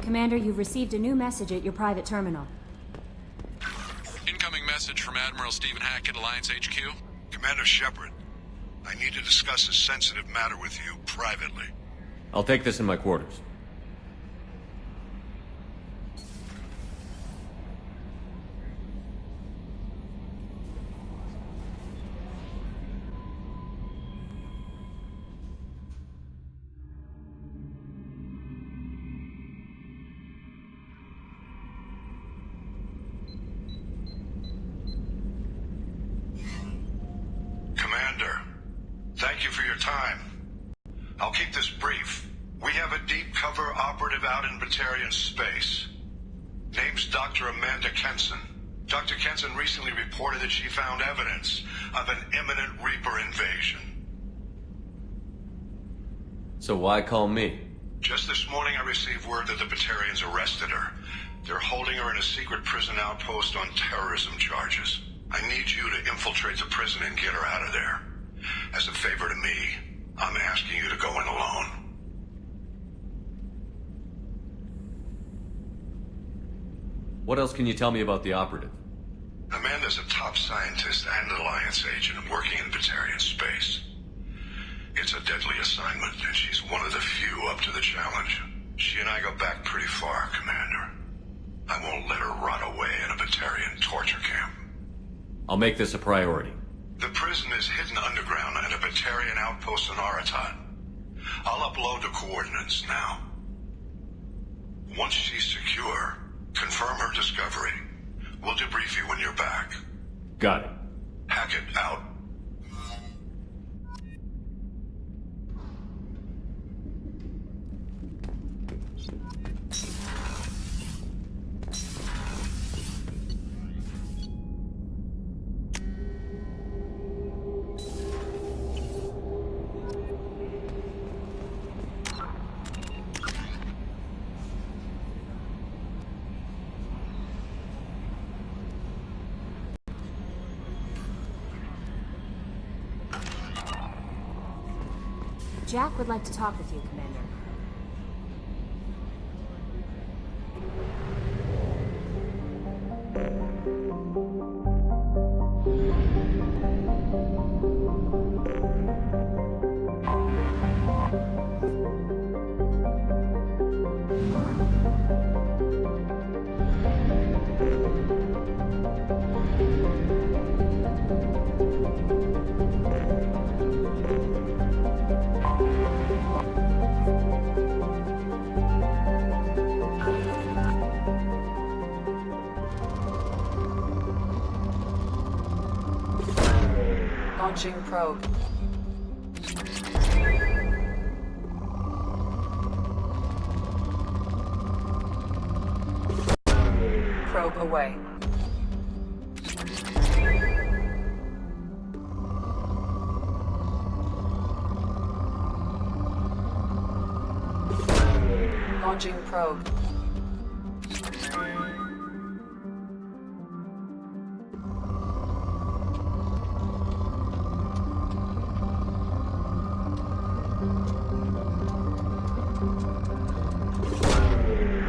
Commander, you've received a new message at your private terminal. Incoming message from Admiral Stephen Hackett, Alliance HQ. Commander Shepard, I need to discuss a sensitive matter with you privately. I'll take this in my quarters. Commander, thank you for your time. I'll keep this brief. We have a deep cover operative out in Batarian space. Name's Dr. Amanda Kenson. Dr. Kenson recently reported that she found evidence of an imminent Reaper invasion. So why call me? Just this morning I received word that the Batarians arrested her. They're holding her in a secret prison outpost on terrorism charges. I need you to infiltrate the prison and get her out of there. As a favor to me, I'm asking you to go in alone. What else can you tell me about the operative? Amanda's a top scientist and Alliance agent working in Batarian space. It's a deadly assignment, and she's one of the few up to the challenge. She and I go back pretty far, Commander. I won't let her rot away in a Batarian torture camp. I'll make this a priority. The prison is hidden underground at a Batarian outpost in Aratat. I'll upload the coordinates now. Once she's secure, confirm her discovery. We'll debrief you when you're back. Got it. Hackett out. Jack would like to talk with you, Commander. Launching probe. Probe away. Launching probe.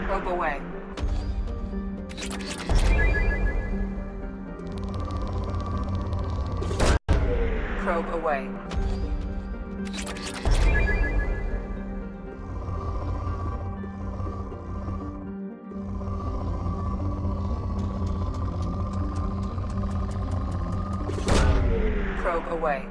Probe away. Probe away. Probe away.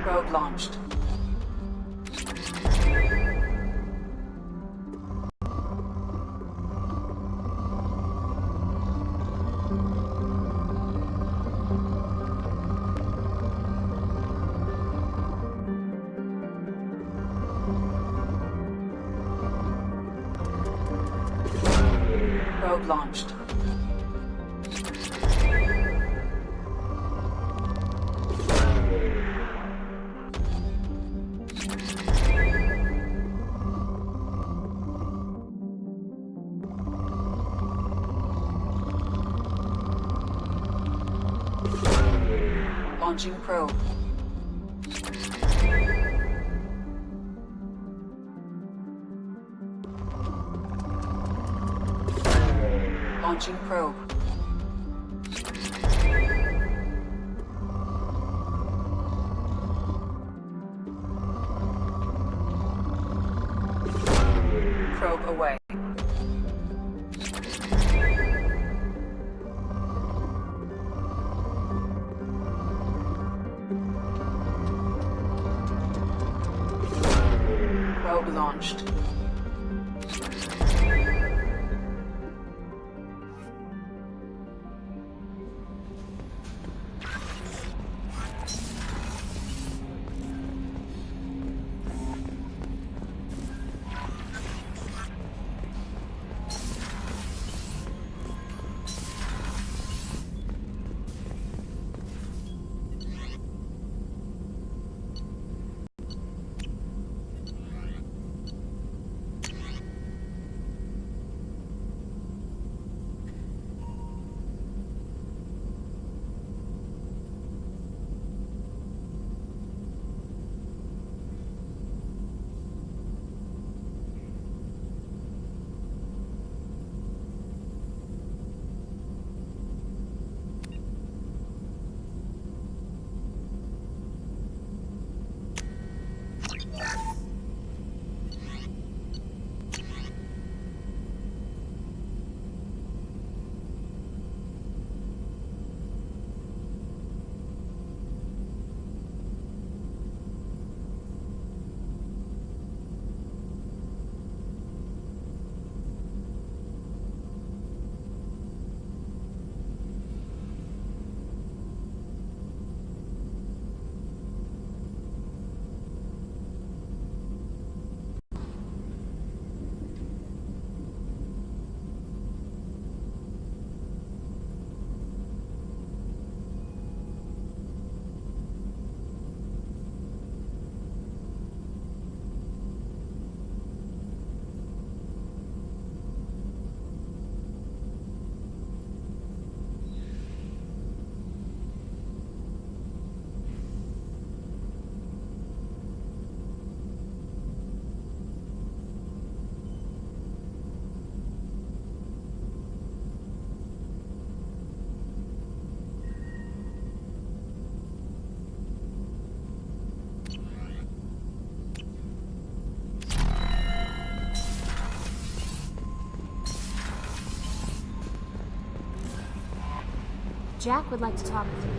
Probe launched. Probe launched. Launching probe. Launching probe. Probe away. Probe launched. Jack would like to talk with you.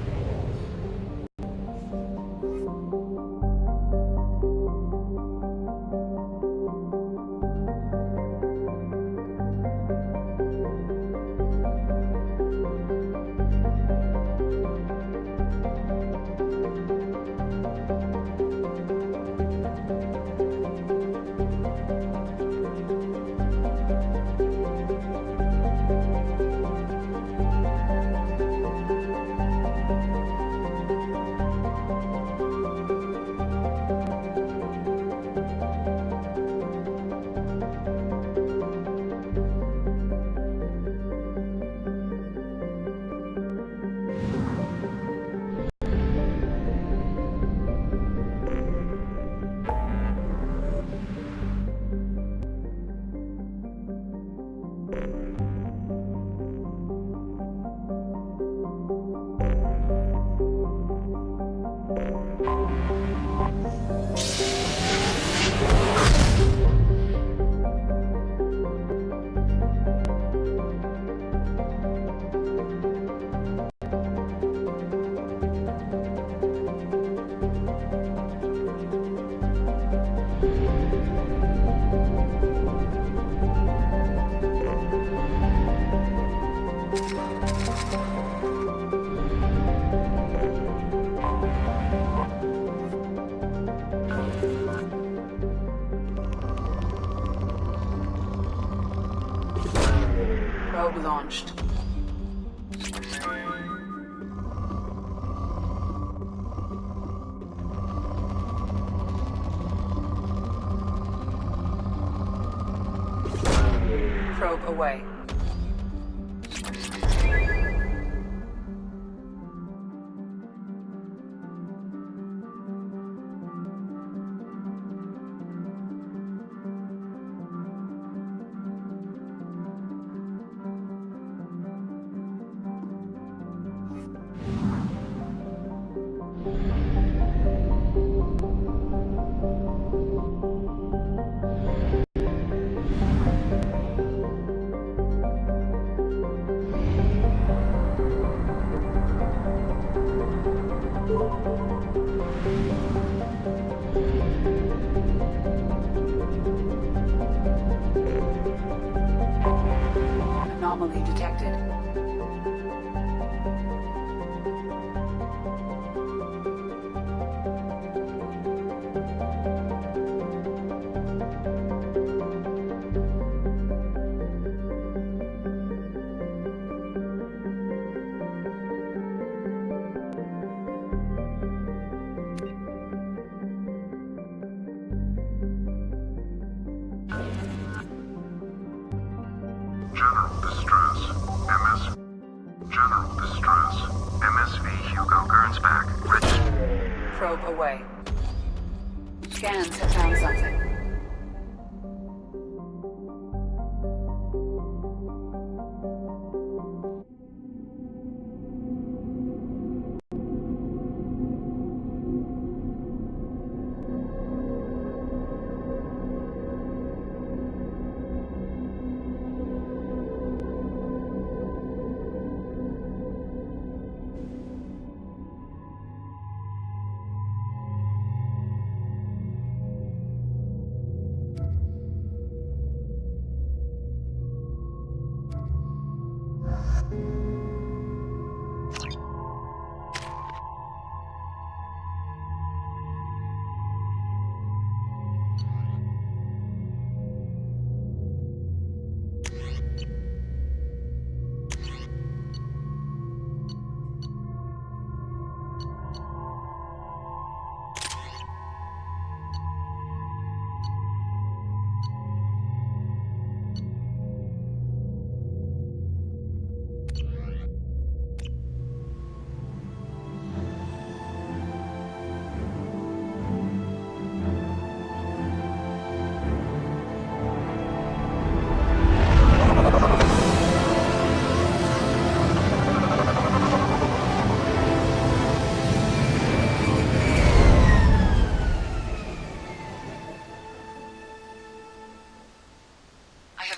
Probe launched. Probe away. Probe away. Scans have found something.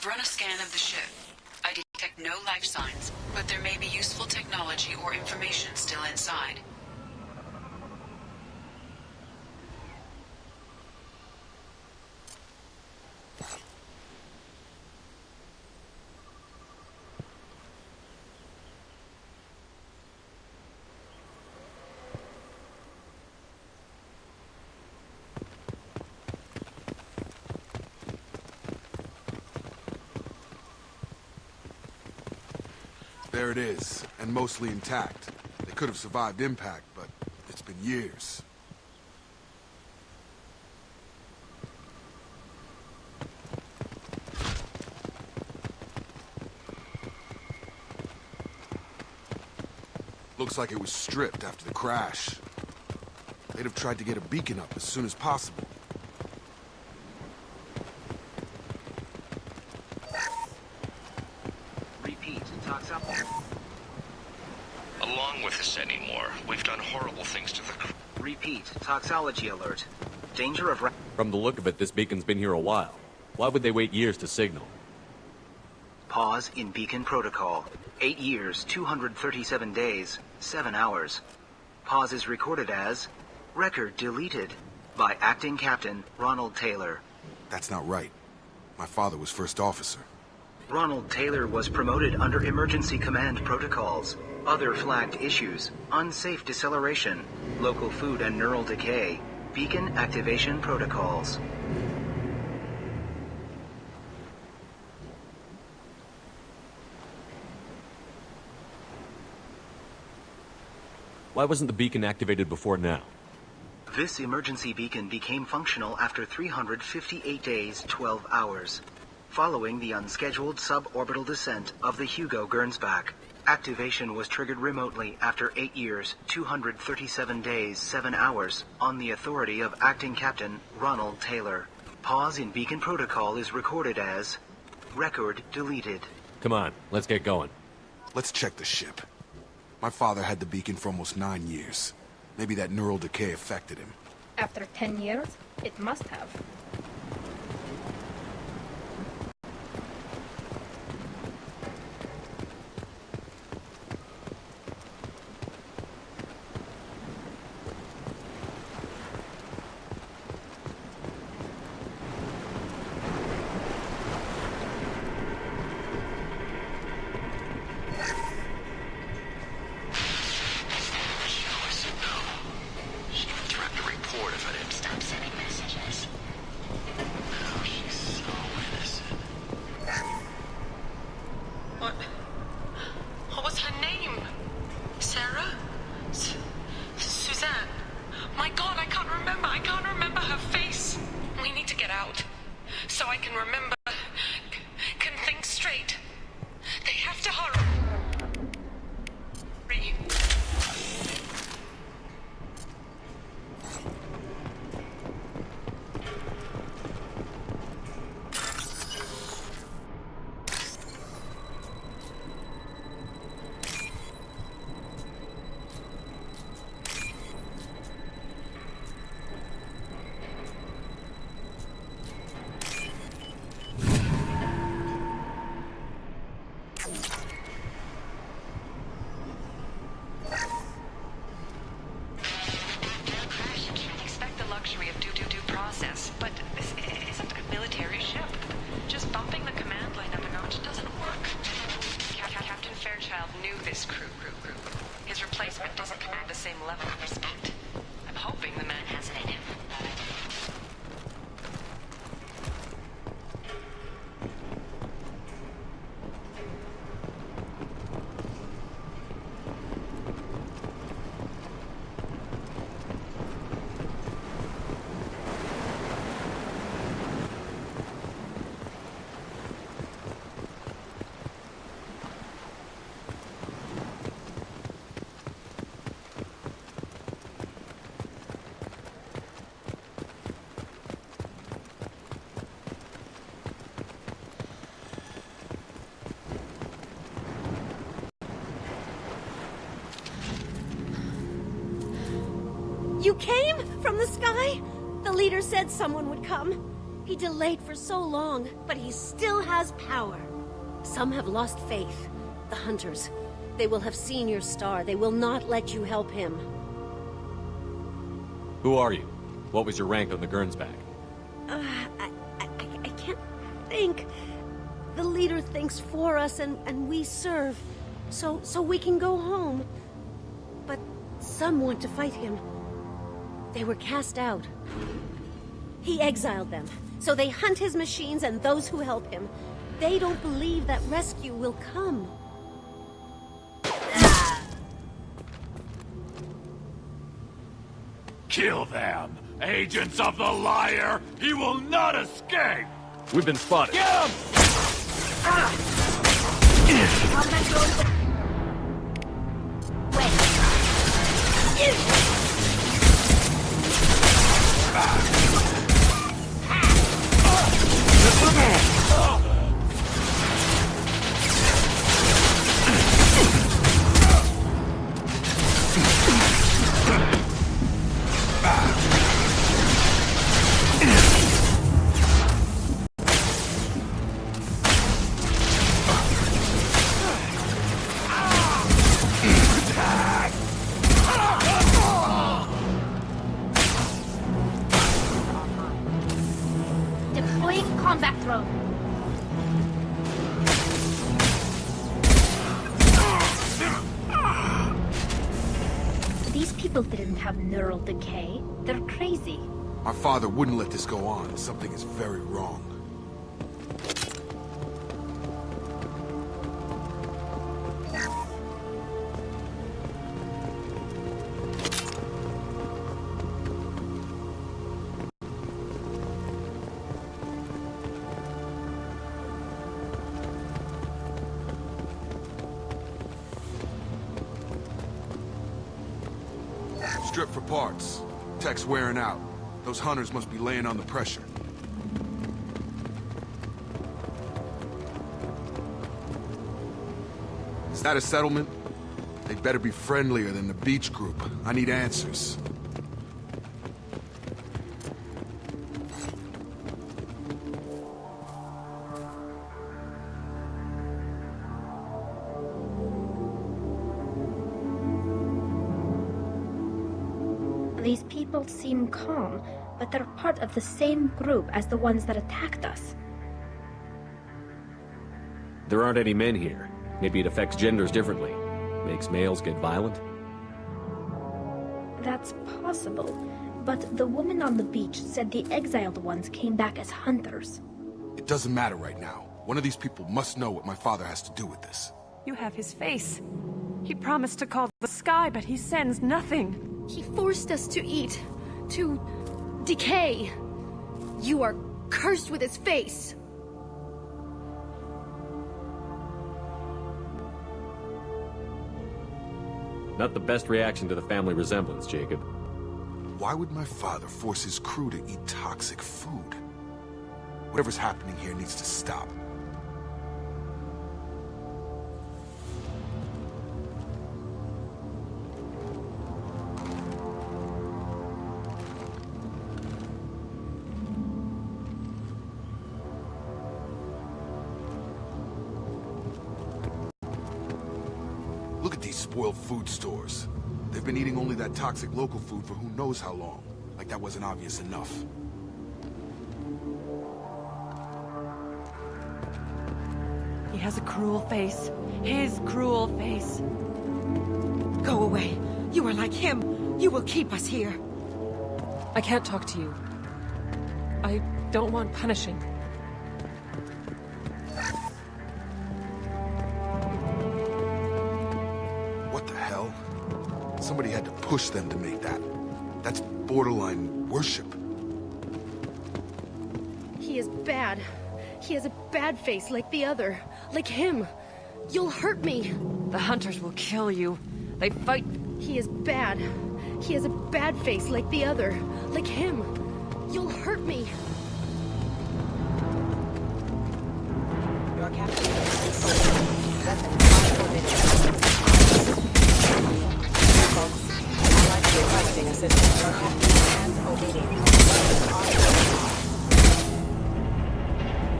Run a scan of the ship. I detect no life signs, but there may be useful technology or information still inside. There it is, and mostly intact. They could have survived impact, but it's been years. Looks like it was stripped after the crash. They'd have tried to get a beacon up as soon as possible. Along with this anymore. We've done horrible things to the crew. Repeat. Toxology alert. Danger of... From the look of it, this beacon's been here a while. Why would they wait years to signal? Pause in beacon protocol. 8 years, 237 days, 7 hours. Pause is recorded as... Record deleted by Acting Captain Ronald Taylor. That's not right. My father was first officer. Ronald Taylor was promoted under emergency command protocols. Other flagged issues: unsafe deceleration, local food and neural decay, beacon activation protocols. Why wasn't the beacon activated before now? This emergency beacon became functional after 358 days, 12 hours. Following the unscheduled suborbital descent of the Hugo Gernsback, activation was triggered remotely after 8 years, 237 days, 7 hours, on the authority of Acting Captain Ronald Taylor. Pause in beacon protocol is recorded as... Record deleted. Come on, let's get going. Let's check the ship. My father had the beacon for almost 9 years. Maybe that neural decay affected him. After 10 years, it must have. but doesn't command the same level of respect. I'm hoping the man has it in him. You came from the sky? The leader said someone would come. He delayed for so long, but he still has power. Some have lost faith. The hunters. They will have seen your star. They will not let you help him. Who are you? What was your rank on the Gernsback? I can't think. The leader thinks for us and we serve. So we can go home. But some want to fight him. They were cast out. He exiled them, so they hunt his machines and those who help him. They don't believe that rescue will come. Kill them! Agents of the liar! He will not escape! We've been spotted. Get him! Deploying combat drone. These people didn't have neural decay. They're crazy. My father wouldn't let this go on. Something is very wrong. Strip for parts. Tech's wearing out. Those hunters must be laying on the pressure. Is that a settlement? They'd better be friendlier than the beach group. I need answers. These people seem calm, but they're part of the same group as the ones that attacked us. There aren't any men here. Maybe it affects genders differently. Makes males get violent? That's possible, but the woman on the beach said the exiled ones came back as hunters. It doesn't matter right now. One of these people must know what my father has to do with this. You have his face. He promised to call the sky, but he sends nothing. He forced us to eat, to decay. You are cursed with his face. Not the best reaction to the family resemblance, Jacob. Why would my father force his crew to eat toxic food? Whatever's happening here needs to stop. Look at these spoiled food stores. They've been eating only that toxic local food for who knows how long. Like that wasn't obvious enough. He has a cruel face. His cruel face. Go away. You are like him. You will keep us here. I can't talk to you. I don't want punishing. What the hell? Somebody had to push them to make that. That's borderline worship. He is bad. He has a bad face like the other. Like him. You'll hurt me. The hunters will kill you. They fight. He is bad. He has a bad face like the other. Like him. You'll hurt me. Your captain. Requesting assistance. Your captain stands obedient.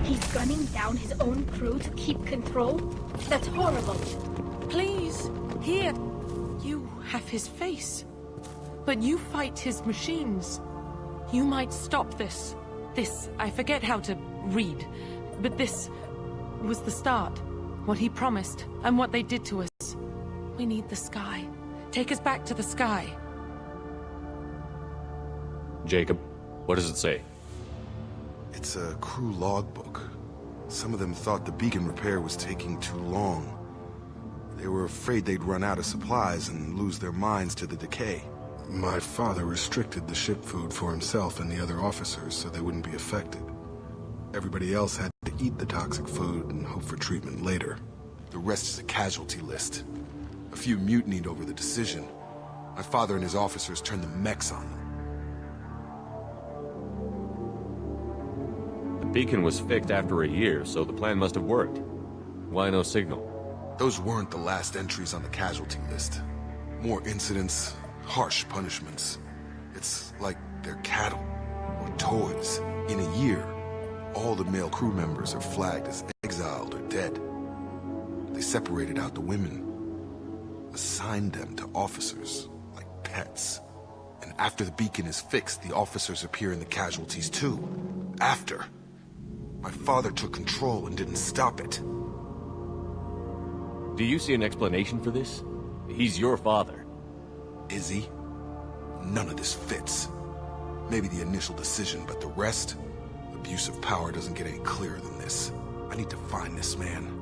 He's gunning down his own crew to keep control? That's horrible. Please, here. You have his face. But you fight his machines. You might stop this. This, I forget how to read. But this was the start. What he promised, and what they did to us. We need the sky. Take us back to the sky. Jacob, what does it say? It's a crew logbook. Some of them thought the beacon repair was taking too long. They were afraid they'd run out of supplies and lose their minds to the decay. My father restricted the ship food for himself and the other officers so they wouldn't be affected. Everybody else had to eat the toxic food and hope for treatment later. The rest is a casualty list. A few mutinied over the decision. My father and his officers turned the mechs on them. The beacon was fixed after a year, so the plan must have worked. Why no signal? Those weren't the last entries on the casualty list. More incidents, harsh punishments. It's like they're cattle, or toys. In a year, all the male crew members are flagged as exiled or dead. They separated out the women, assigned them to officers, like pets. And after the beacon is fixed, the officers appear in the casualties too. After. My father took control and didn't stop it. Do you see an explanation for this? He's your father. Is he? None of this fits. Maybe the initial decision, but the rest? Abuse of power doesn't get any clearer than this. I need to find this man.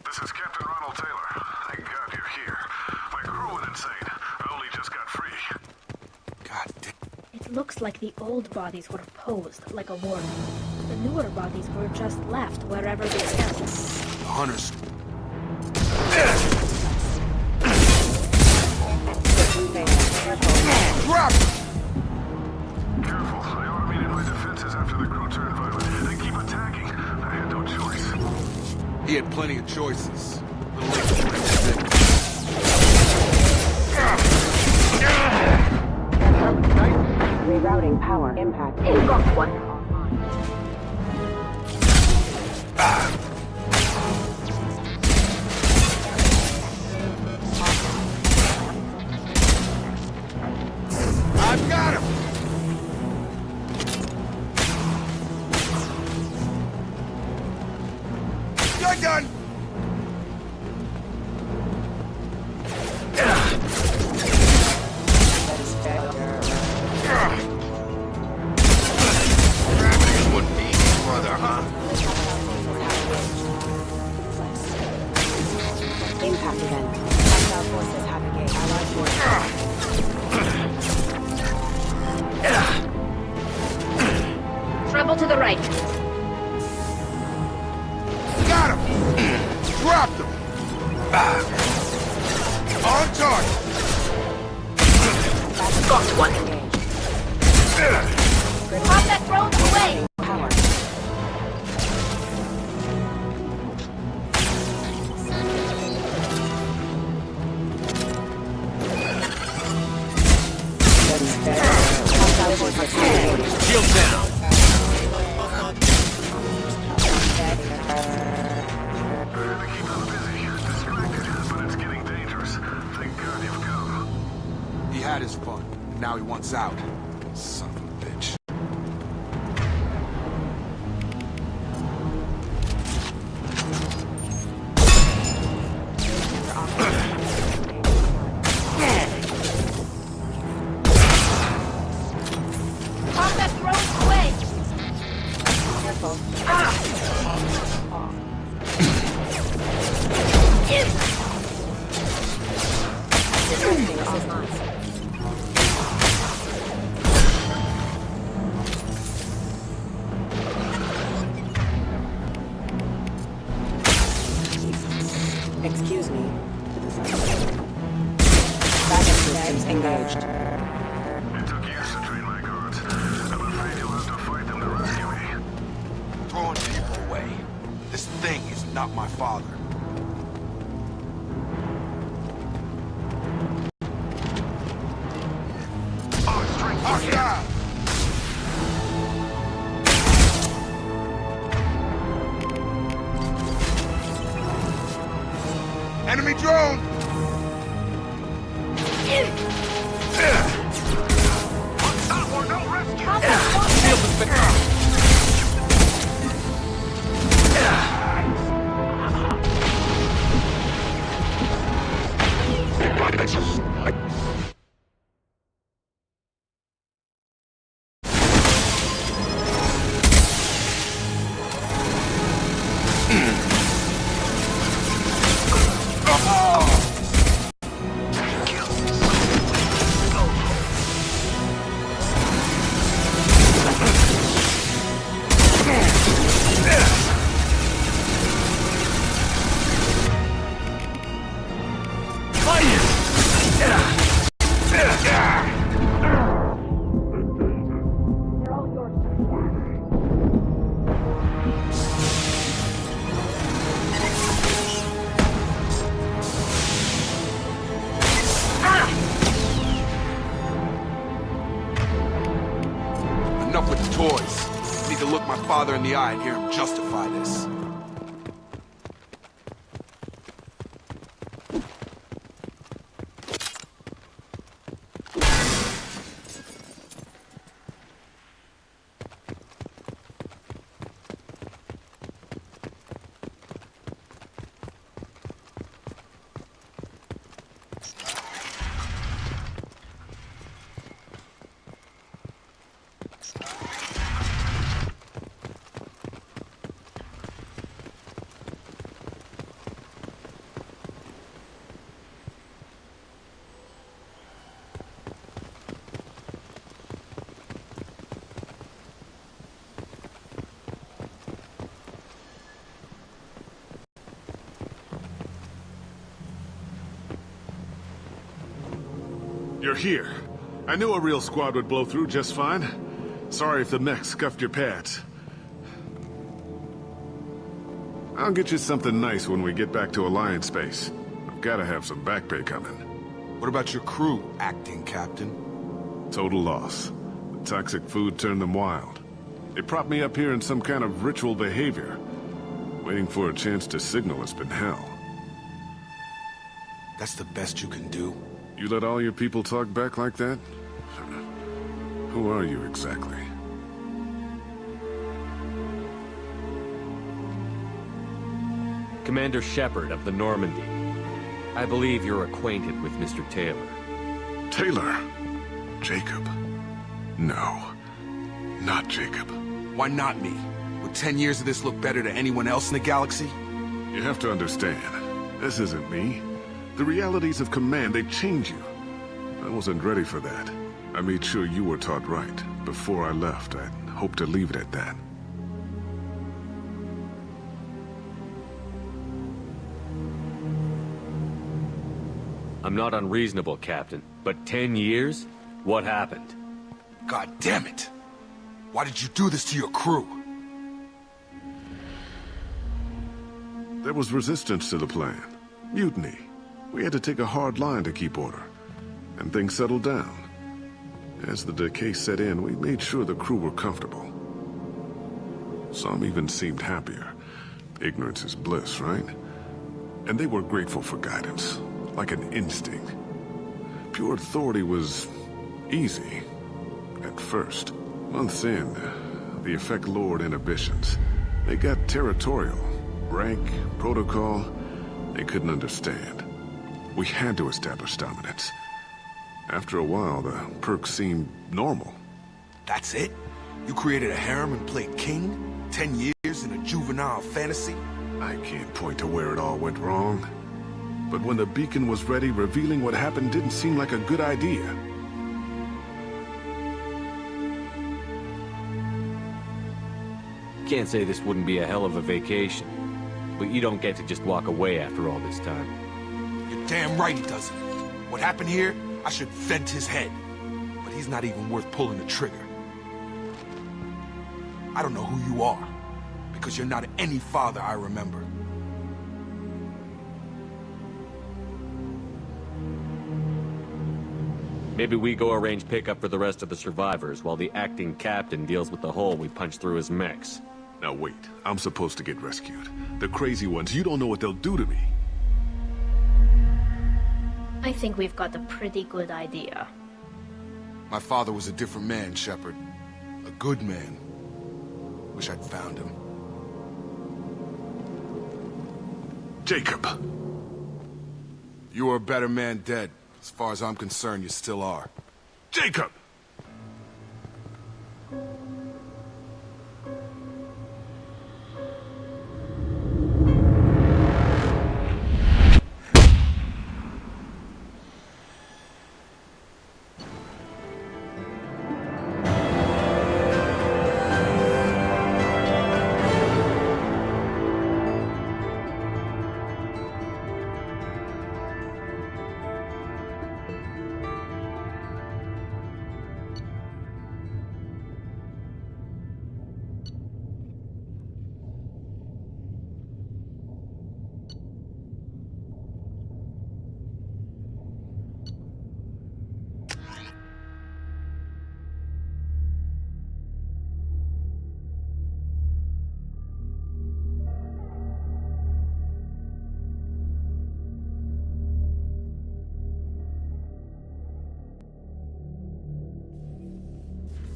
This is Captain Ronald Taylor. Thank God you're here. My crew went insane. I only just got free. God damn. It looks like the old bodies were posed like a warning. The newer bodies were just left wherever they fell. The hunters. Drop! Careful. I automated my defenses after the crew turned violent. They keep attacking. I had no choice. He had plenty of choices. Rerouting power. Impact. Got one. I've got him! You're done! Gravity wouldn't be any further, huh? Impact event. Hostile forces have engaged. Allied forces. Trouble to the right. Got him! Dropped him! On target! Got one engaged. Excuse me. Backup systems engaged. It took years to train my guards. I'm afraid you'll have to fight them to rescue me. Throwing people away. This thing is not my father. Hostile! Enemy drone! Enough with the toys. I need to look my father in the eye and hear him justify this. You're here. I knew a real squad would blow through just fine. Sorry if the mech scuffed your pads. I'll get you something nice when we get back to Alliance space. I've gotta have some back pay coming. What about your crew, acting captain? Total loss. The toxic food turned them wild. They propped me up here in some kind of ritual behavior. Waiting for a chance to signal has been hell. That's the best you can do? You let all your people talk back like that? Who are you exactly? Commander Shepard of the Normandy. I believe you're acquainted with Mr. Taylor. Taylor? Jacob? No. Not Jacob. Why not me? Would 10 years of this look better to anyone else in the galaxy? You have to understand, this isn't me. The realities of command, they change you. I wasn't ready for that. I made sure you were taught right. Before I left, I hoped to leave it at that. I'm not unreasonable, Captain, but 10 years? What happened? God damn it! Why did you do this to your crew? There was resistance to the plan. Mutiny. We had to take a hard line to keep order. And things settled down. As the decay set in, we made sure the crew were comfortable. Some even seemed happier. Ignorance is bliss, right? And they were grateful for guidance, like an instinct. Pure authority was easy, at first. Months in, the effect lowered inhibitions. They got territorial. Rank, protocol, they couldn't understand. We had to establish dominance. After a while, the perks seemed normal. That's it? You created a harem and played king? 10 years in a juvenile fantasy? I can't point to where it all went wrong. But when the beacon was ready, revealing what happened didn't seem like a good idea. Can't say this wouldn't be a hell of a vacation. But you don't get to just walk away after all this time. You're damn right he doesn't. What happened here, I should vent his head. But he's not even worth pulling the trigger. I don't know who you are, because you're not any father I remember. Maybe we go arrange pickup for the rest of the survivors while the acting captain deals with the hole we punched through his mechs. Now wait, I'm supposed to get rescued. The crazy ones, you don't know what they'll do to me. I think we've got a pretty good idea. My father was a different man, Shepard. A good man. Wish I'd found him. Jacob! You were a better man dead. As far as I'm concerned, you still are. Jacob!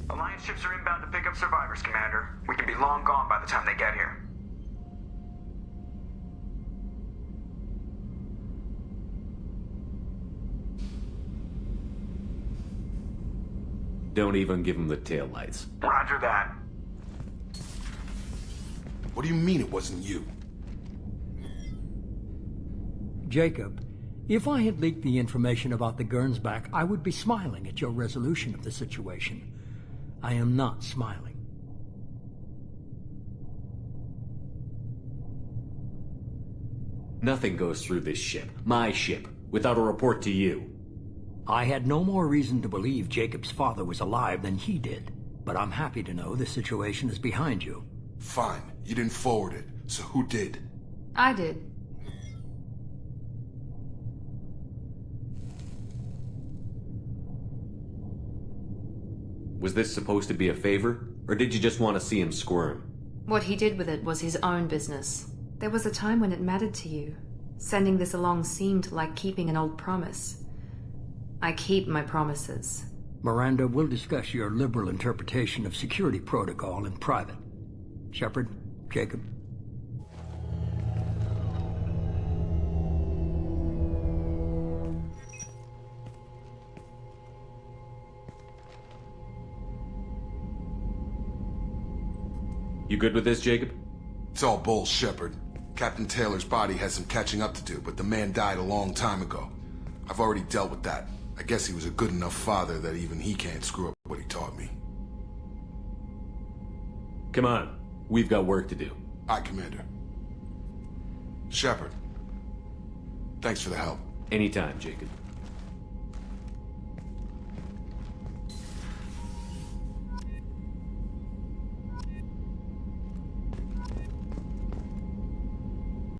Alliance ships are inbound to pick up survivors, Commander. We can be long gone by the time they get here. Don't even give him the taillights. Roger that. What do you mean it wasn't you? Jacob, if I had leaked the information about the Gernsback, I would be smiling at your resolution of the situation. I am not smiling. Nothing goes through this ship, my ship, without a report to you. I had no more reason to believe Jacob's father was alive than he did, but I'm happy to know the situation is behind you. Fine. You didn't forward it, so who did? I did. Was this supposed to be a favor, or did you just want to see him squirm? What he did with it was his own business. There was a time when it mattered to you. Sending this along seemed like keeping an old promise. I keep my promises. Miranda, we'll discuss your liberal interpretation of security protocol in private. Shepard, Jacob. You good with this, Jacob? It's all bull, Shepard. Captain Taylor's body has some catching up to do, but the man died a long time ago. I've already dealt with that. I guess he was a good enough father that even he can't screw up what he taught me. Come on. We've got work to do. Aye, Commander. Shepard. Thanks for the help. Anytime, Jacob.